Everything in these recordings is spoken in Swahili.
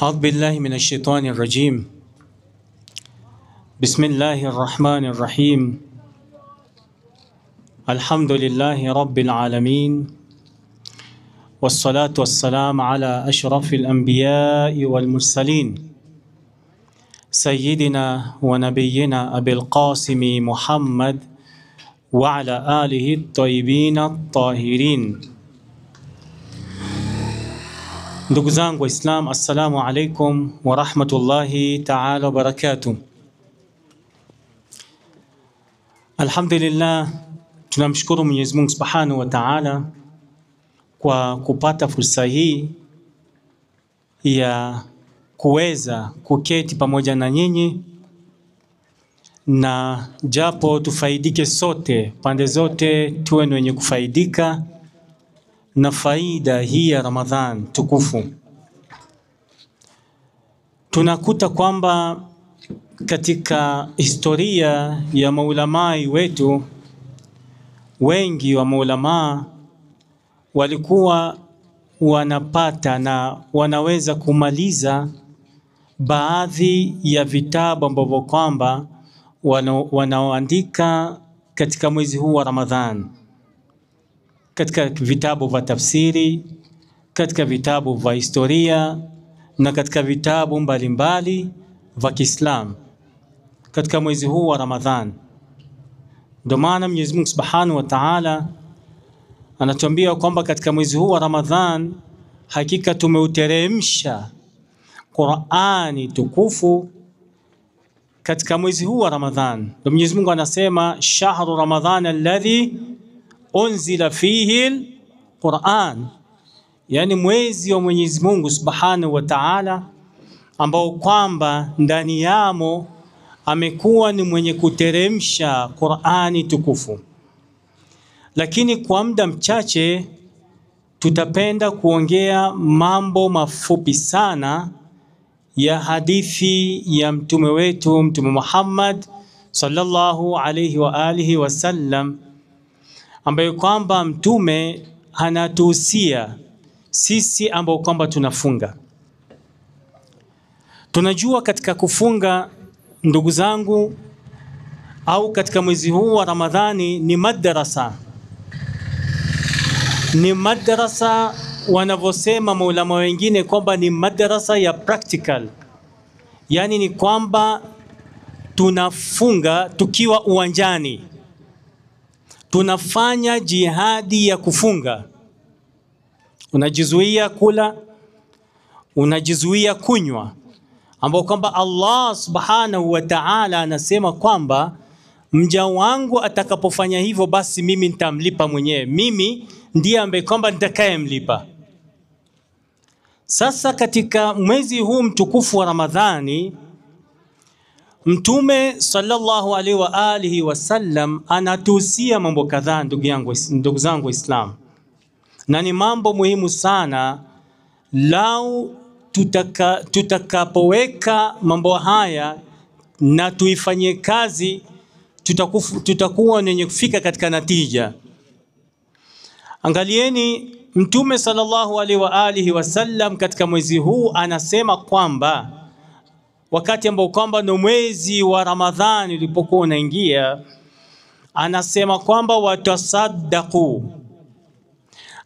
أعوذ بالله من الشيطان الرجيم. بسم الله الرحمن الرحيم. الحمد لله رب العالمين، والصلاة والسلام على أشرف الأنبياء والمرسلين، سيدنا ونبينا أبي القاسم محمد وعلى آله الطيبين الطاهرين. Ndugu zangu Waislamu, assalamu alaikum wa rahmatullahi ta'ala wa barakatuh. Alhamdulillah, tunamshukuru Mwenyezi Mungu Subhanahu wa Ta'ala kwa kupata fursa hii ya kuweza kuketi pamoja na nyinyi, na japo tufaidike sote, pande zote tuwe ni wenye kufaidika na faida hii ya Ramadhan tukufu. Tunakuta kwamba katika historia ya maulamai wetu, wengi wa maulamaa walikuwa wanapata na wanaweza kumaliza baadhi ya vitabu ambavyo kwamba wanaoandika katika mwezi huu wa Ramadhan, katika vitabu vya tafsiri, katika vitabu vya historia na katika vitabu mbalimbali vya Kiislamu katika mwezi huu wa Ramadhan. Ndio maana Mwenyezi Mungu Subhanahu wa Ta'ala anatuambia kwamba katika mwezi huu wa Ramadhan hakika tumeuteremsha Qur'ani tukufu katika mwezi huu wa Ramadhan. Ndio Mwenyezi Mungu anasema shahru Ramadhan alladhi unzila fihi al-Qur'an, yani mwezi wa Mwenyezi Mungu Subhanahu wa Ta'ala ambao kwamba ndani yamo amekuwa ni mwenye kuteremsha Qur'ani tukufu. Lakini kwa muda mchache tutapenda kuongea mambo mafupi sana ya hadithi ya mtume wetu Mtume Muhammad sallallahu alayhi wa alihi wasallam, ambayo kwamba mtume anatuhusia sisi ambao kwamba tunafunga. Tunajua katika kufunga, ndugu zangu, au katika mwezi huu wa Ramadhani ni madrasa. Ni madrasa wanavyosema maulama wengine kwamba ni madrasa ya practical. Yani ni kwamba tunafunga tukiwa uwanjani. Tunafanya jihadi ya kufunga. Unajizuia kula, unajizuia kunywa, ambao kwamba Allah Subhanahu wa Ta'ala anasema kwamba mja wangu atakapofanya hivyo basi mimi nitamlipa mwenyewe. Mimi ndiye ambaye kwamba nitakayemlipa. Sasa katika mwezi huu mtukufu wa Ramadhani, Mtume sallallahu alaihi wa alihi wasallam anatuhusia mambo kadhaa, ndugu zangu Waislamu, na ni mambo muhimu sana. Lau tutakapoweka mambo haya na tuifanyie kazi, tutakuwa wenye kufika katika natija. Angalieni, Mtume sallallahu alaihi wa alihi wasallam katika mwezi huu anasema kwamba wakati ambao kwamba ni mwezi wa Ramadhani ulipokuwa unaingia, anasema kwamba watasaddaqu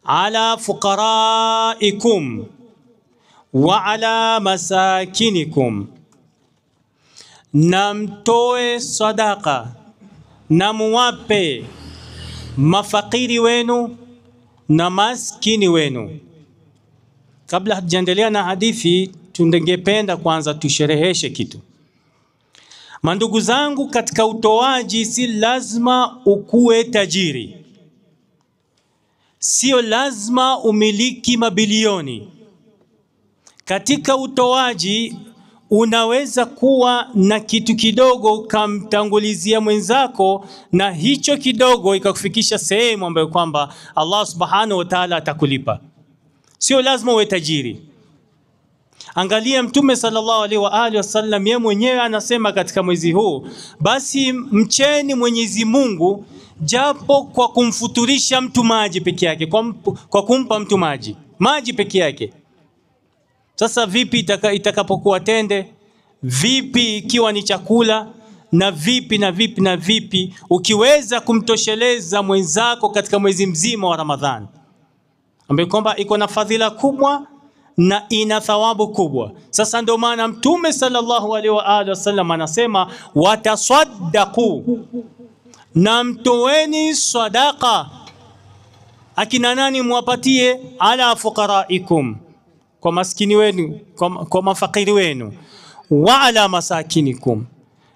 ala fuqaraikum wa ala masakinikum, na mtoe sadaka na muwape mafakiri wenu na maskini wenu. Kabla hatujaendelea na hadithi, tungependa kwanza tushereheshe kitu. Mandugu zangu, katika utoaji si lazima ukuwe tajiri. Sio lazima umiliki mabilioni. Katika utoaji unaweza kuwa na kitu kidogo ukamtangulizia mwenzako, na hicho kidogo ikakufikisha sehemu ambayo kwamba Allah Subhanahu wa Ta'ala atakulipa. Sio lazima uwe tajiri. Angalia Mtume sallallahu alaihi wa alihi wasallam, yeye mwenyewe anasema katika mwezi huu, basi mcheni Mwenyezi Mungu japo kwa kumfuturisha mtu maji peke yake, kwa kumpa mtu maji peke yake. Sasa vipi itakapokuwa tende? Vipi ikiwa ni chakula? Na vipi na vipi na vipi ukiweza kumtosheleza mwenzako katika mwezi mzima wa Ramadhani, ambaye kwamba iko na fadhila kubwa na ina thawabu kubwa. Sasa ndio maana Mtume sallallahu alaihi wa alihi wasallam anasema watasaddaqu, na mtoeni sadaqa. Akina nani? Mwapatie ala fuqaraikum, kwa maskini wenu, kwa mafakiri wenu, wa ala masakinikum,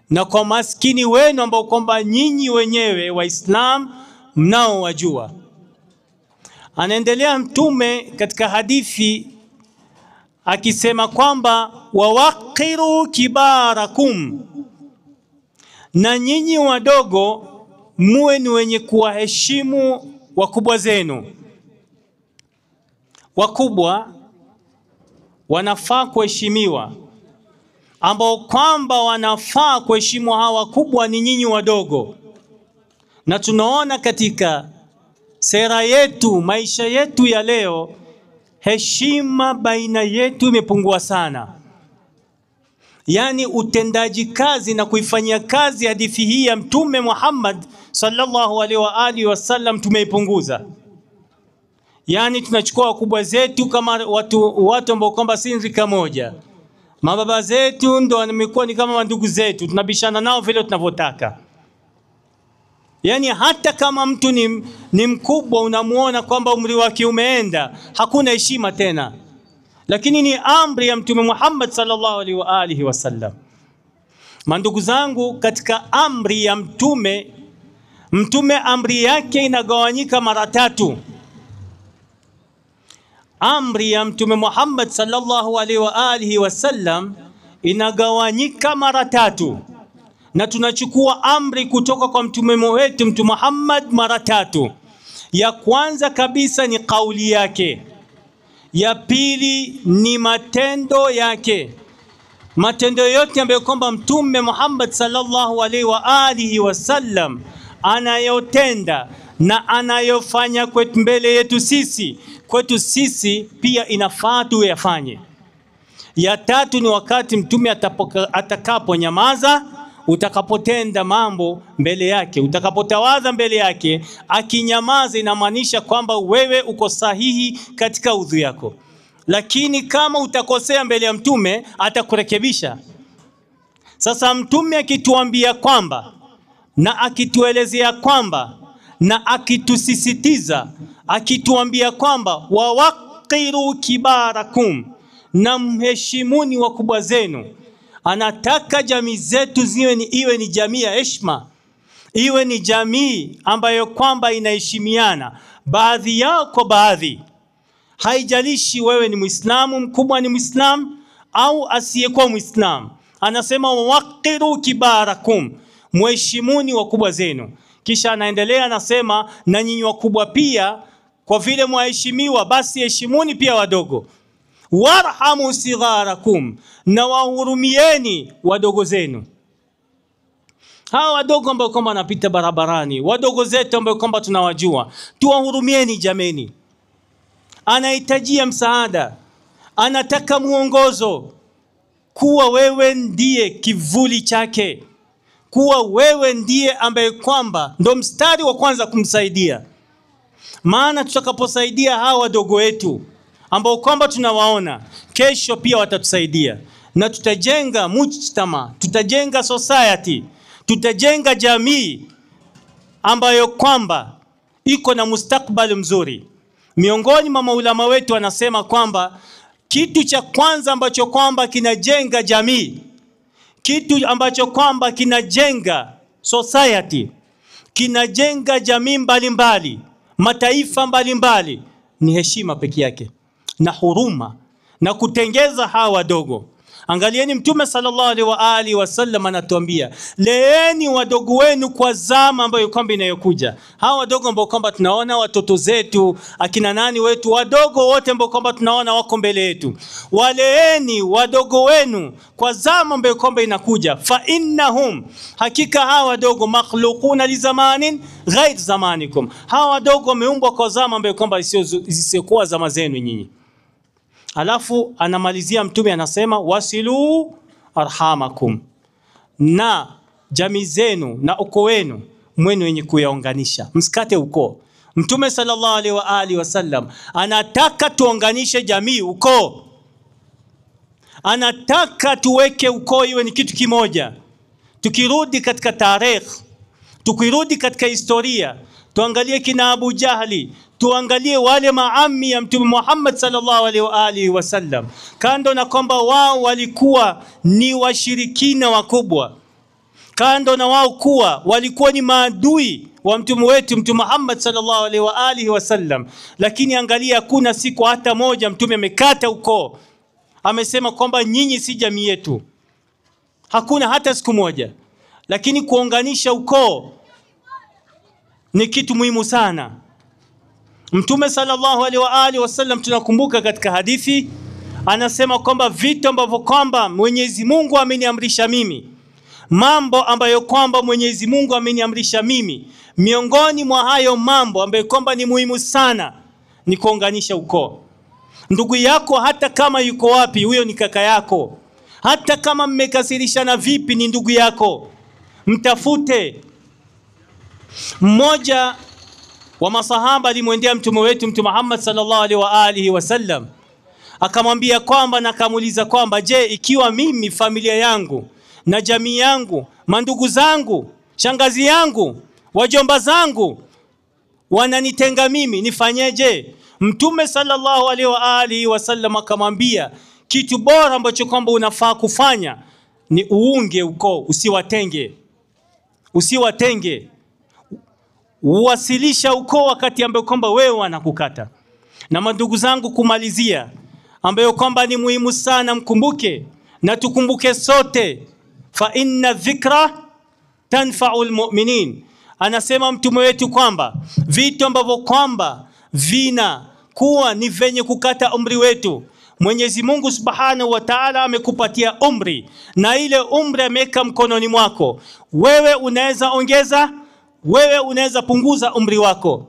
na kwa maskini wenu ambao kwamba nyinyi wenyewe Waislam mnao wajua. Anaendelea Mtume katika hadithi akisema kwamba wawaqiru kibarakum, na nyinyi wadogo muwe ni wenye kuwaheshimu wakubwa zenu. Wakubwa wanafaa kuheshimiwa, ambao kwamba wanafaa kuheshimu hawa wakubwa ni nyinyi wadogo. Na tunaona katika sera yetu, maisha yetu ya leo, heshima baina yetu imepungua sana. Yani utendaji kazi na kuifanyia kazi hadithi hii ya Mtume Muhammad sallallahu alaihi wa alihi wasallam tumeipunguza. Yani tunachukua wakubwa zetu kama watu ambao kwamba si rika moja. Mababa zetu ndo wamekuwa ni kama ndugu zetu, tunabishana nao vile tunavyotaka. Yani hata kama mtu ni mkubwa, unamuona kwamba umri wake umeenda, hakuna heshima tena. Lakini ni amri ya Mtume Muhammad sallallahu alaihi wa alihi wasallam. Mandugu zangu, katika amri ya Mtume amri yake inagawanyika mara tatu. Amri ya Mtume Muhammad sallallahu alaihi wa alihi wasallam inagawanyika mara tatu, na tunachukua amri kutoka kwa mtume wetu Mtume Muhammad mara tatu. Ya kwanza kabisa ni kauli yake, ya pili ni matendo yake. Matendo yote ambayo kwamba Mtume Muhammad sallallahu alaihi wa alihi wasallam anayotenda na anayofanya kwetu mbele yetu sisi pia inafaa tuyafanye. Ya tatu ni wakati Mtume atakaponyamaza, utakapotenda mambo mbele yake, utakapotawadha mbele yake, akinyamaza inamaanisha kwamba wewe uko sahihi katika udhu yako. Lakini kama utakosea mbele ya Mtume, atakurekebisha. Sasa Mtume akituambia kwamba na akituelezea kwamba na akitusisitiza akituambia kwamba wawaqiru kibarakum, na mheshimuni wakubwa zenu, anataka jamii zetu iwe ni jamii ya heshima, iwe ni jamii ambayo kwamba inaheshimiana baadhi yao kwa baadhi. Haijalishi wewe ni Muislamu, mkubwa ni Muislamu au asiyekuwa Muislamu. Anasema waqiru kibarakum, mheshimuni wakubwa zenu. Kisha anaendelea anasema, na nyinyi wakubwa pia, kwa vile mwaheshimiwa, basi heshimuni pia wadogo. Warhamu sigharakum, na wahurumieni wadogo zenu. Hawa wadogo ambao kwamba wanapita barabarani, wadogo zetu ambao kwamba tunawajua, tuwahurumieni jameni. Anahitajia msaada, anataka muongozo, kuwa wewe ndiye kivuli chake, kuwa wewe ndiye ambaye kwamba ndo mstari wa kwanza kumsaidia. Maana tutakaposaidia hawa wadogo wetu ambao kwamba tunawaona, kesho pia watatusaidia, na tutajenga mujtama, tutajenga society, tutajenga jamii ambayo kwamba iko na mustakbali mzuri. Miongoni mwa maulama wetu wanasema kwamba kitu cha kwanza ambacho kwamba kinajenga jamii, kitu ambacho kwamba kinajenga society, kinajenga jamii mbalimbali, mataifa mbalimbali, ni heshima peke yake na huruma na kutengeza hawa wadogo. Angalieni Mtume sallallahu alaihi wa alihi wasallam anatuambia, leeni wadogo wenu kwa zama ambayo kwamba inayokuja. Hawa wadogo ambao kwamba tunaona watoto zetu, akina nani wetu, wadogo wote ambao kwamba tunaona wako mbele yetu, waleeni wadogo wenu kwa zama ambayo kwamba inakuja. Fa innahum, hakika hawa wadogo, makhluquna li zamanin ghair zamanikum, hawa wadogo wameumbwa kwa zama ambayo kwamba isiyokuwa zama zenu nyinyi. Alafu anamalizia mtume anasema wasilu arhamakum, na jamii zenu na ukoo wenu mwenu wenye kuyaunganisha, msikate ukoo. Mtume sallallahu alaihi wa alihi wasallam anataka tuunganishe jamii, ukoo. Anataka tuweke ukoo iwe ni kitu kimoja. Tukirudi katika tarehe, tukirudi katika historia, tuangalie kina Abu Jahli, tuangalie wale maami ya Mtume Muhammad sallallahu alaihi wa alihi wasallam, kando na kwamba wao walikuwa ni washirikina wakubwa, kando na wao kuwa walikuwa ni maadui wa mtume wetu Mtume Muhammad sallallahu alaihi wa alihi wasallam, lakini angalia, hakuna siku hata moja mtume amekata ukoo, amesema kwamba nyinyi si jamii yetu. Hakuna hata siku moja. Lakini kuunganisha ukoo ni kitu muhimu sana. Mtume sallallahu alaihi wa alihi wasallam, tunakumbuka katika hadithi anasema kwamba vitu ambavyo kwamba Mwenyezi Mungu ameniamrisha mimi, mambo ambayo kwamba Mwenyezi Mungu ameniamrisha mimi, miongoni mwa hayo mambo ambayo kwamba ni muhimu sana ni kuunganisha ukoo. Ndugu yako hata kama yuko wapi, huyo ni kaka yako. Hata kama mmekasirishana vipi, ni ndugu yako, mtafute. Mmoja wa masahaba alimwendea mtume wetu Mtume Muhammad sallallahu alaihi wa alihi wasallam, akamwambia kwamba na akamuuliza kwamba, je, ikiwa mimi familia yangu na jamii yangu, mandugu zangu, shangazi yangu, wajomba zangu wananitenga mimi, nifanyeje? Mtume sallallahu alaihi wa alihi wasallam akamwambia, kitu bora ambacho kwamba unafaa kufanya ni uunge ukoo, usiwatenge. Usiwatenge. Uwasilisha ukoo wakati ambayo kwamba wewe wanakukata. Na mandugu zangu, kumalizia, ambayo kwamba ni muhimu sana mkumbuke na tukumbuke sote, fa inna dhikra tanfa'ul mu'minin. Anasema mtume wetu kwamba vitu ambavyo kwamba vina kuwa ni venye kukata umri wetu, Mwenyezi Mungu Subhanahu wa Ta'ala amekupatia umri, na ile umri ameweka mkononi mwako. Wewe unaweza ongeza, wewe unaweza punguza umri wako.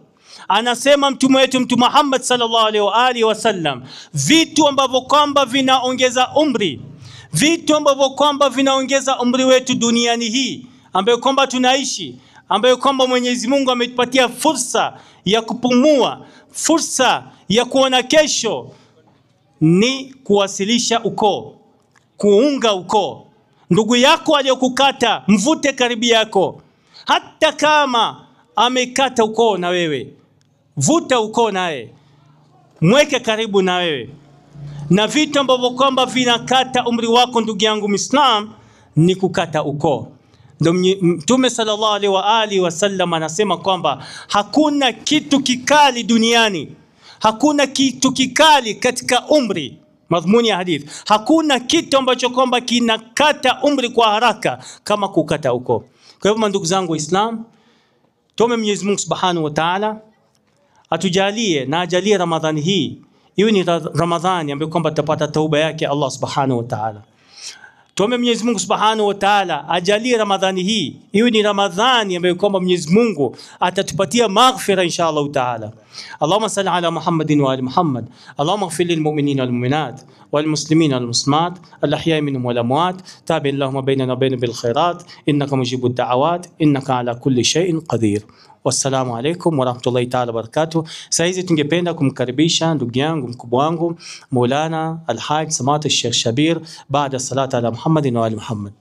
Anasema mtume wetu Mtume Muhammad sallallahu alaihi wa alihi wasallam, vitu ambavyo kwamba vinaongeza umri, vitu ambavyo kwamba vinaongeza umri wetu duniani hii ambayo kwamba tunaishi, ambayo kwamba Mwenyezi Mungu ametupatia fursa ya kupumua, fursa ya kuona kesho, ni kuwasilisha ukoo, kuunga ukoo. Ndugu yako aliyokukata, mvute karibu yako. Hata kama amekata ukoo na wewe, vuta ukoo naye, mweke karibu na wewe. Na vitu ambavyo kwamba vinakata umri wako, ndugu yangu Muislam, ni kukata ukoo. Ndio Mtume sallallahu alaihi wa alihi wasallam anasema kwamba hakuna kitu kikali duniani, hakuna kitu kikali katika umri. Madhumuni ya hadith, hakuna kitu ambacho kwamba kinakata umri kwa haraka kama kukata ukoo. Kwa hivyo ndugu zangu Waislamu, tuombe Mwenyezi Mungu Subhanahu wa Ta'ala atujalie na ajalie Ramadhani hii iwe ni Ramadhani ambayo kwamba tutapata tauba yake Allah Subhanahu wa Ta'ala. Tuombe Mwenyezi Mungu Subhanahu wa Ta'ala ajalie Ramadhani hii iwe ni Ramadhani ambayo kwamba Mwenyezi Mungu atatupatia maghfira inshallah Ta'ala. Allahumma salli ala Muhammadin wa ali Muhammad. Allahumma ighfir lil mu'minina wal mu'minat wal muslimina wal muslimat al ahya'i minhum wal amwat. Tabi Allahumma bainana wa bainahum bil khairat innaka mujibud da'awat innaka ala kulli shay'in qadir. Wassalamu alaikum warahmatullahi ta'ala wabarakatuh. Saizi tungependa kumkaribisha ndugu yangu mkubwa wangu Maulana Al-Haj Samahati Sheikh Shabir baada salata ala Muhammadin wa ali Muhammad.